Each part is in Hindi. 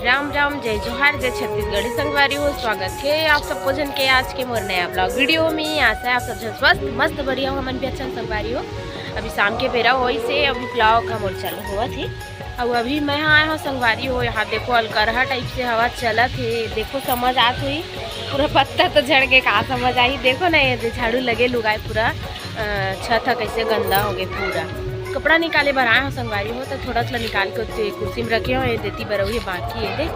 राम राम, जय जोहार, जय छत्तीसगढ़ी संगवारी हो। स्वागत है आप सबको जन के आज के मोर नया ब्लॉग वीडियो में। आशा है आप सब स्वस्थ मस्त बढ़िया हो, हमन भी अच्छा संगवारी हो। अभी शाम के बेरा हो से अभी ब्लॉग का मोर चालू हुआ थी। अब अभी मैं आया हूँ संगवारी हो। यहाँ देखो अलकरहा टाइप से हवा चलत है। देखो समझ आत हुई पूरा पत्ता तो झड़ के का समझ आई। देखो ना ये झाड़ू लगे लुगाए पूरा छत कैसे गंदा हो गए। पूरा कपड़ा निकाले बर आए हो संगवारी हो तो थोड़ा सा निकाल के कुर्सी में रखे हो। ये देती बरऊ बाकी है दे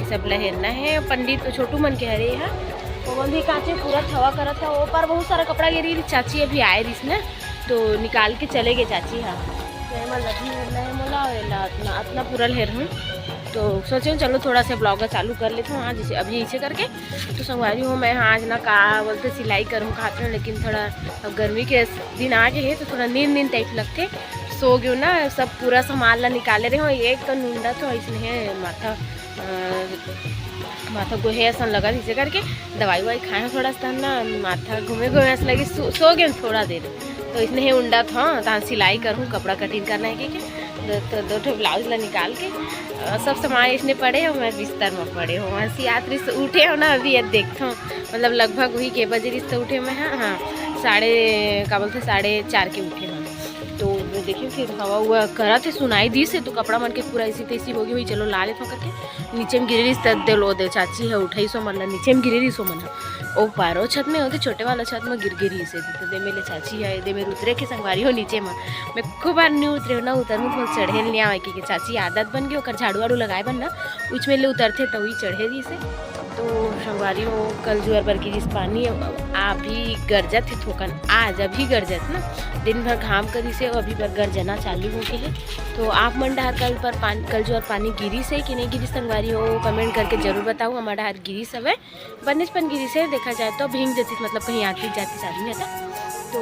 सब लहरना है। पंडित तो छोटू मन के हरे है वो भी कांचे पूरा थवा करा था। वो पर बहुत सारा कपड़ा गिरी रही। चाची अभी आए रही ना तो निकाल के चले गए चाची। हाँ लगी है मोला इतना पूरा लहर हूँ तो सोचे चलो थोड़ा सा ब्लॉग चालू कर लेते हूँ। हाँ जैसे अभी ऐसे करके तो संगवारी हूँ मैं। हाँ आज ना का बोलते सिलाई करूँ खाते हैं, लेकिन थोड़ा अब गर्मी के दिन आ गए है तो थोड़ा नींद टाइप लगते। सो गयो ना सब पूरा सामान ला निकाले रहे हो। एक तो नुंडा तो इसने माथा गोहे ऐसा लगा इसे करके दवाई ववाई खाए थोड़ा सा ना माथा घूमे ऐसा लगी। सो गए थोड़ा देर तो इसने उंडा था तो सिलाई करूँ कपड़ा कटिंग करना है कि दो ठो ब्लाउज ला निकाल के सब सामान इसने पड़े हो। मैं बिस्तर में पड़े हो हंसी यात्री से उठे हो ना। अभी ये देखता हूँ मतलब लगभग वही के बजे रिश्ते उठे मैं। हाँ 4:30 के उठे हैं तो देखिए फिर हवा हुआ करा थे सुनाई दी से तो कपड़ा मन के पूरा ऐसी तैसी हो गई। वही चलो ला लेते करके नीचे में गिरी रही लो दे चाची है उठाई सो मन नीचे में गिरी रही सो मन ओ पारो छत में होते छोटे वाला छत में गिर गिरी से दे मेरे चाची है दे मेरे उतरे के संगवारी हो नीचे में। मैं खूब बार नहीं उतरे ना उतरने को चढ़े नहीं आए कि चाची आदत बन गई और झाड़ू वाड़ू लगाए बन ना उच में ले उतरते तो वही चढ़े रही से। तो संगवारी हो कल जुआर बर की जिस पानी अभी गरजत है थोकन आज अभी गरजत ना दिन भर घाम करी से अभी पर गरजना चालू हो गए है। तो आप मन डहार कल जुआर पानी गिरी से कि नहीं गिरी संगवारी हो कमेंट करके जरूर बताओ। हमारे डहार गिरी सब है बनिजपन गिरी से देखा जाए तो भींग देती मतलब कहीं आती जाती शादी में था। तो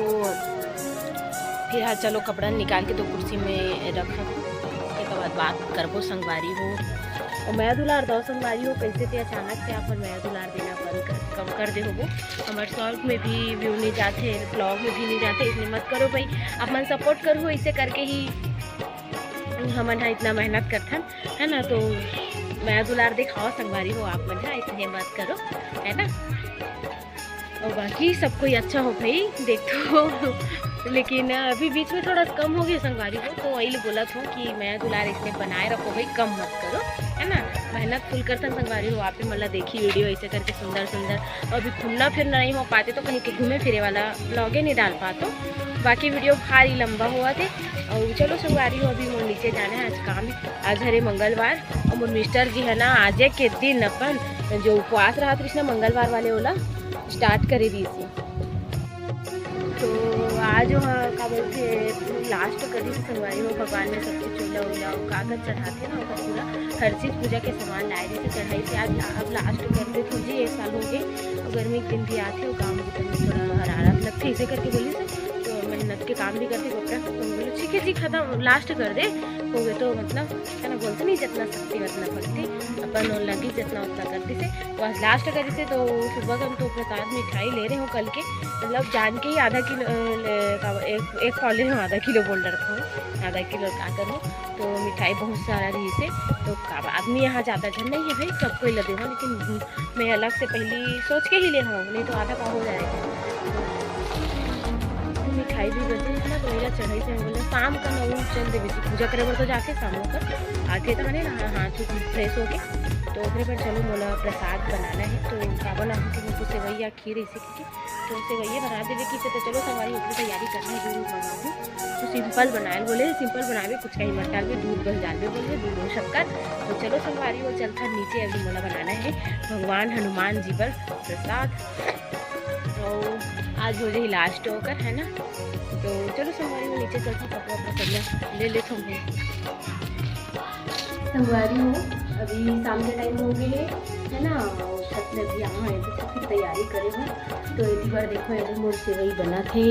फिर हाँ चलो कपड़ा निकाल के तो कुर्सी में रखा एक बाद बात करबो संगवारी हो। और मैं दुलार दो संगवारी हो कैसे थे अचानक से आप मैं दुलार देना कम कर दे हो। हमारे शॉर्ट में भी व्यू नहीं जाते ब्लॉग में भी नहीं जाते इसलिए मत करो भाई। आप मन सपोर्ट करो इसे करके ही हमन हाँ इतना मेहनत करथन है ना। तो मैं दुलार दिखाओ संगवारी हो आप मन हाँ इसलिए मत करो है ना। और बाकी सब कोई अच्छा हो भाई देखो लेकिन अभी बीच में थोड़ा कम हो गया संगवारी हो तो वही बोला था कि मैं दुलार इसमें बनाए रखो भाई कम मत करो है ना। मेहनत फुल करता संगवारी हो आप ही मतलब देखी वीडियो ऐसे करके सुंदर सुंदर। अभी घूमना फिरना नहीं हो पाते तो कहीं के घूमे फिरे वाला ब्लॉगे नहीं डाल पाते बाकी वीडियो भारी लंबा हुआ थे। और चलो संगवारी हो अभी मोर नीचे जाना है। आज काम आज हरे मंगलवार और मोर मिस्टर जी है ना आज के दिन अपन जो उपवास रहा था मंगलवार वाले ओला स्टार्ट करे दी थी। तो आज का बोलते लास्ट करी थी संगवारी हो भगवान में सब कुछ चूल्हा उल्हा कागज चढ़ाते ना उसका पूरा हर चीज़ पूजा के सामान लाए रही से चढ़ाई से आज अब लास्ट करते थे जी 1 साल हो गए। गर्मी के दिन भी आते हो काम थोड़ा हरारत लगती इसे करके बोली से तो मेहनत के काम भी करते कपड़ा तो बोले ठीक है जी खत्म लास्ट कर दे हो गए। तो मतलब है ना बोलते नहीं जितना सकती उतना करती अपन लगी जितना उतना करती से तो आज लास्ट करी से। तो सुबह हम तो प्रसाद मिठाई ले रहे हो कल के मतलब जान के ही आधा किलो एक कॉलेज में आधा किलो बोल रखा हूँ आधा किलो का करूँ तो मिठाई बहुत सारा रही से। तो आदमी यहाँ ज़्यादा झन नहीं है भाई सबको ही लगे हो लेकिन मैं अलग से पहले सोच के ही ले हूँ नहीं तो आधा का हो जाएगा। मिठाई भी बचे इतना तो मेरा चढ़ाई से बोले शाम का ना चल दे बेसी पूजा करे बर तो जाके शाम कर आते तो है ना हाथ फ्रेश हो के तो फिर पर चलो मोला प्रसाद बनाना है। तो क्या बना मुझको सेवैया खीर ऐसे की तो सेवैया बना दे कि तो चलो हमारी ऊपर तैयारी करनी है। दूध मंगा दूँ तो सिंपल बनाए बोले सिंपल बनावे कुछ कहीं मत डालवे दूध बस डालवे बोले दूध और शक्कर। तो चलो संगवारी वो चलता नीचे अभी मोला बनाना है भगवान हनुमान जी पर प्रसाद। तो आज हो जाए लास्ट होकर है ना। तो चलो संगवारी वो नीचे चलता कपड़ा अपना करिया ले लेता हूँ संगवारी हो। अभी शाम के टाइम हो गए है ना छत में भी आना है तो सबकी तैयारी करे हूँ। तो एक बार देखो ये मोर सेवई बना थे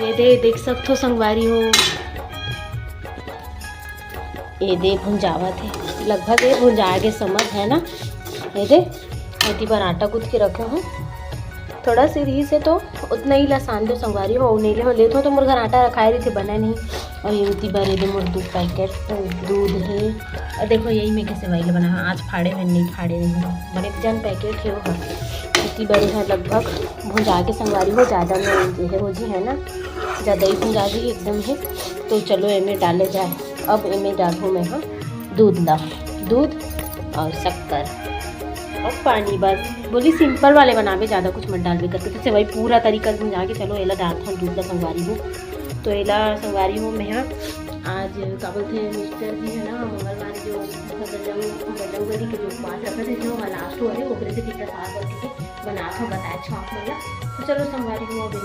ये दे देख सकते हो संगवारी हो ये दे भुंजावा थे लगभग ये भुंजा के समझ है ना। ये दे एक बार आटा गूंथ के रखे हूँ थोड़ा सी रही से तो उतना ही लसान दो संगवारी हो नहीं ले लेते हो तो मोर घर आटा रखाए रही थे बना नहीं। और ये उतनी बार ये मोर 2 पैकेट दूध है और देखो यही मैं कैसे वाइल बना आज फाड़े में नहीं फाड़े नहीं बड़े जन पैकेट है वो इतनी बड़ी है लगभग भुजा के संगवारी हो ज़्यादा में हो जी है ना ज़्यादा ही भुजा दी एकदम है। तो चलो एमे डाले जाए। अब एमे डालूँ मैं हाँ दूध और शक्कर और पानी बस बोली सिंपल वाले बनावे ज़्यादा कुछ मत डालवे करके तो सेवई पूरा तरीका से समझा के चलो एला डालता हूँ दूध का संगवारी हूँ। तो एला संगवारी हूँ मैं आज क्या बोलते हैं मिस्टर जी है ना मंगलवार जो बजरंगबली के जो उपवास रखे थे जो लास्ट हुआ है ओकरे से कितना साफ करके बना था बताया छाप वाला। तो चलो संगवारी हूँ अभी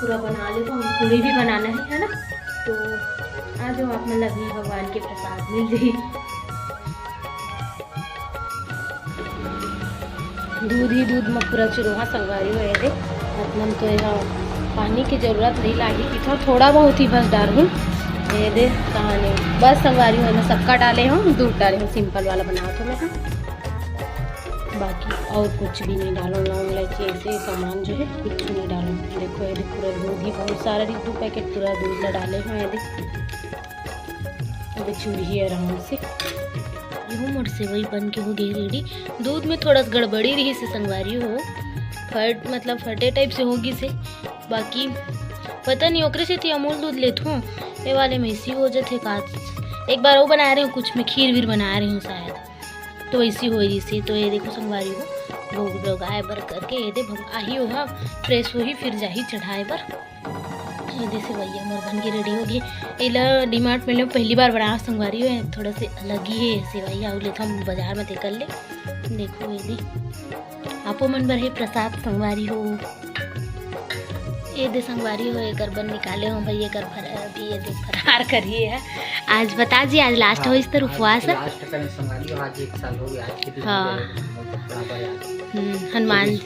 पूरा बना ले तो पूरी भी बनाना है ना। तो आज आप मतलब भी भगवान के प्रसाद मिल गई दूध में पूरा चुरोहा संगवारी हुए थे मतलब तो यहाँ पानी की ज़रूरत नहीं लगी कि थोड़ा बहुत ही बस डाल हूँ ये दे कहानी बस संगवारी हुए मैं सबका डाले हूँ दूध डाले हूँ सिंपल वाला बना तो मैं बाकी और कुछ भी नहीं डालो लौंग इलायची ऐसे सामान जो है कुछ नहीं डालो। देखो ये पूरा दूध ही बहुत सारा 2 पैकेट पूरा दूध ला डाले हैं ये अभी चूड़ी आराम से यूँ मोर से वही बन के हो गई रेडी। दूध में थोड़ा गड़बड़ी रही से संगवारी हो मतलब फटे टाइप से होगी से बाकी पता नहीं ओकरे से थी अमूल दूध लेते हूँ ये वाले में इसी हो जाते काज एक बार वो बना रही हूँ कुछ में खीर वीर बना रही हूँ शायद तो ऐसी हो इसी। तो ये देखो संगवारी हो भोग लगाए बर करके ये दे आई हो फ्रेश हो ही फिर जा ही चढ़ाए बर ये दे से भैया मोर बन के रेडी हो गई। एला डीमार्ट में पहली बार बना संगवारी हो थोड़ा से अलग ही है सेवैया और लेता हम बाजार में कर ले। देखो ये दे आपो मन बर है प्रसाद संगवारी हो ये दे संगवारी हो एक बन निकाले हो भाई एक अभी ये दे फरार करिए है आज बता जी आज लास्ट हो इस तरह उपवास है हाँ हनुमान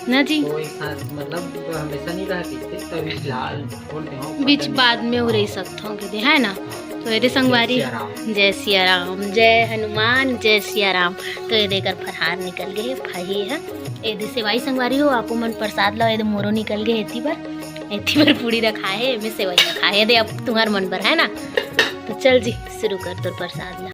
ना जी तो एक साथ मतलब हमेशा नहीं रहती तभी फिलहाल बोलते हो बीच बाद में हो रही सकता हूँ क्योंकि है ना। तो ये संगवारी जय सिया राम जय हनुमान जय सिया राम। तो ये देकर फरहार निकल गए फही है ये सेवाई संगवारी हो आपको मन प्रसाद लो ये मोरो निकल गए एथी पर पूरी रखा है मैं सेवाई रखा है दे अब तुम्हार मन पर है ना। तो चल जी शुरू कर तो प्रसाद ला।